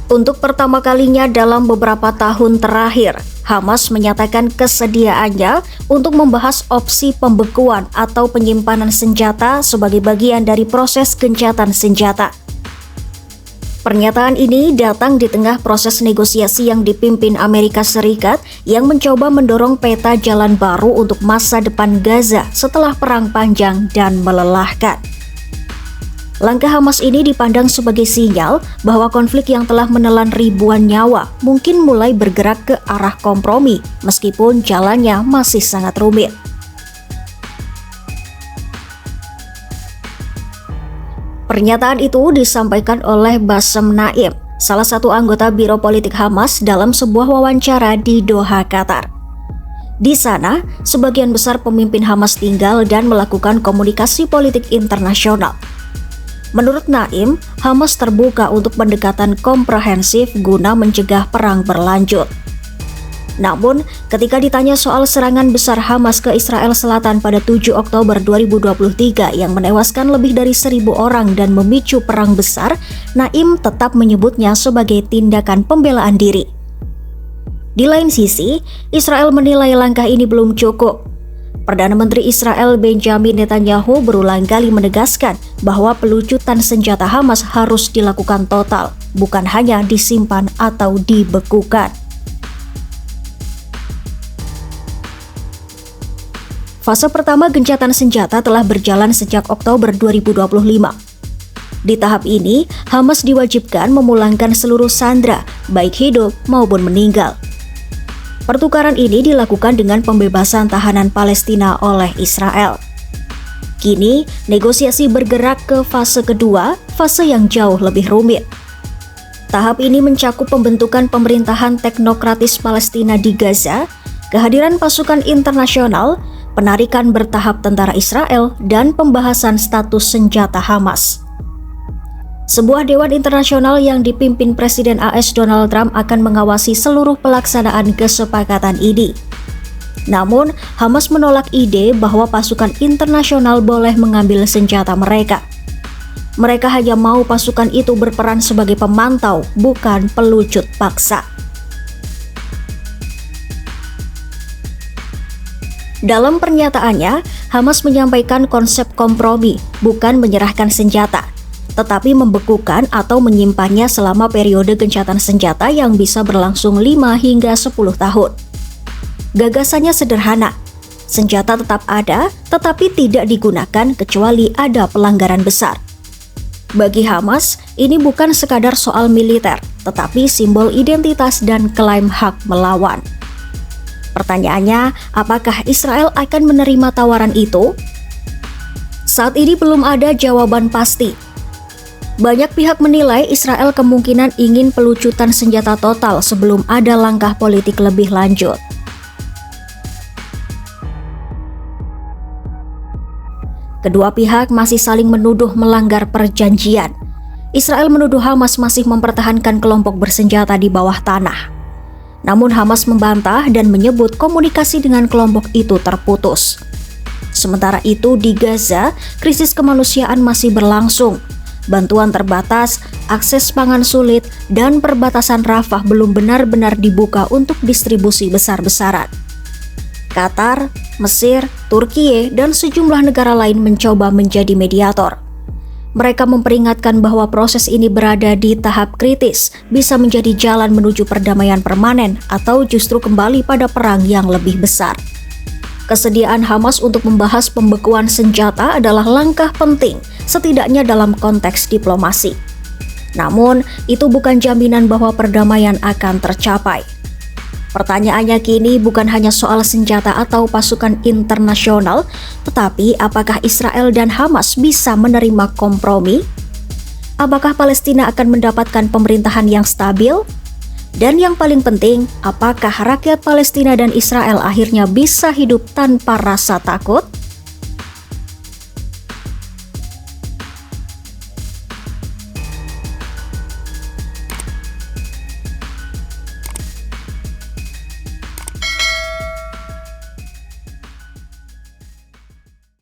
Untuk pertama kalinya dalam beberapa tahun terakhir, Hamas menyatakan kesediaannya untuk membahas opsi pembekuan atau penyimpanan senjata sebagai bagian dari proses gencatan senjata. Pernyataan ini datang di tengah proses negosiasi yang dipimpin Amerika Serikat yang mencoba mendorong peta jalan baru untuk masa depan Gaza setelah perang panjang dan melelahkan. Langkah Hamas ini dipandang sebagai sinyal bahwa konflik yang telah menelan ribuan nyawa mungkin mulai bergerak ke arah kompromi, meskipun jalannya masih sangat rumit. Pernyataan itu disampaikan oleh Bassem Naim, salah satu anggota Biro Politik Hamas dalam sebuah wawancara di Doha, Qatar. Di sana, sebagian besar pemimpin Hamas tinggal dan melakukan komunikasi politik internasional. Menurut Naim, Hamas terbuka untuk pendekatan komprehensif guna mencegah perang berlanjut. Namun, ketika ditanya soal serangan besar Hamas ke Israel Selatan pada 7 Oktober 2023 yang menewaskan lebih dari 1.000 orang dan memicu perang besar, Naim tetap menyebutnya sebagai tindakan pembelaan diri. Di lain sisi, Israel menilai langkah ini belum cukup. Perdana Menteri Israel Benjamin Netanyahu berulang kali menegaskan bahwa pelucutan senjata Hamas harus dilakukan total, bukan hanya disimpan atau dibekukan. Fase pertama gencatan senjata telah berjalan sejak Oktober 2025. Di tahap ini, Hamas diwajibkan memulangkan seluruh sandera, baik hidup maupun meninggal. Pertukaran ini dilakukan dengan pembebasan tahanan Palestina oleh Israel. Kini, negosiasi bergerak ke fase kedua, fase yang jauh lebih rumit. Tahap ini mencakup pembentukan pemerintahan teknokratis Palestina di Gaza, kehadiran pasukan internasional, penarikan bertahap tentara Israel, dan pembahasan status senjata Hamas. Sebuah dewan internasional yang dipimpin Presiden AS Donald Trump akan mengawasi seluruh pelaksanaan kesepakatan ini. Namun, Hamas menolak ide bahwa pasukan internasional boleh mengambil senjata mereka. Mereka hanya mau pasukan itu berperan sebagai pemantau, bukan pelucut paksa. Dalam pernyataannya, Hamas menyampaikan konsep kompromi, bukan menyerahkan senjata, tetapi membekukan atau menyimpannya selama periode gencatan senjata yang bisa berlangsung 5 hingga 10 tahun. Gagasannya sederhana, senjata tetap ada, tetapi tidak digunakan kecuali ada pelanggaran besar. Bagi Hamas, ini bukan sekadar soal militer, tetapi simbol identitas dan klaim hak melawan. Pertanyaannya, apakah Israel akan menerima tawaran itu? Saat ini belum ada jawaban pasti. Banyak pihak menilai Israel kemungkinan ingin pelucutan senjata total sebelum ada langkah politik lebih lanjut. Kedua pihak masih saling menuduh melanggar perjanjian. Israel menuduh Hamas masih mempertahankan kelompok bersenjata di bawah tanah. Namun Hamas membantah dan menyebut komunikasi dengan kelompok itu terputus. Sementara itu di Gaza, krisis kemanusiaan masih berlangsung. Bantuan terbatas, akses pangan sulit, dan perbatasan Rafah belum benar-benar dibuka untuk distribusi besar-besaran. Qatar, Mesir, Turkiye, dan sejumlah negara lain mencoba menjadi mediator. Mereka memperingatkan bahwa proses ini berada di tahap kritis, bisa menjadi jalan menuju perdamaian permanen atau justru kembali pada perang yang lebih besar. Kesediaan Hamas untuk membahas pembekuan senjata adalah langkah penting, setidaknya dalam konteks diplomasi. Namun, itu bukan jaminan bahwa perdamaian akan tercapai. Pertanyaannya kini bukan hanya soal senjata atau pasukan internasional, tetapi apakah Israel dan Hamas bisa menerima kompromi? Apakah Palestina akan mendapatkan pemerintahan yang stabil? Dan yang paling penting, apakah rakyat Palestina dan Israel akhirnya bisa hidup tanpa rasa takut?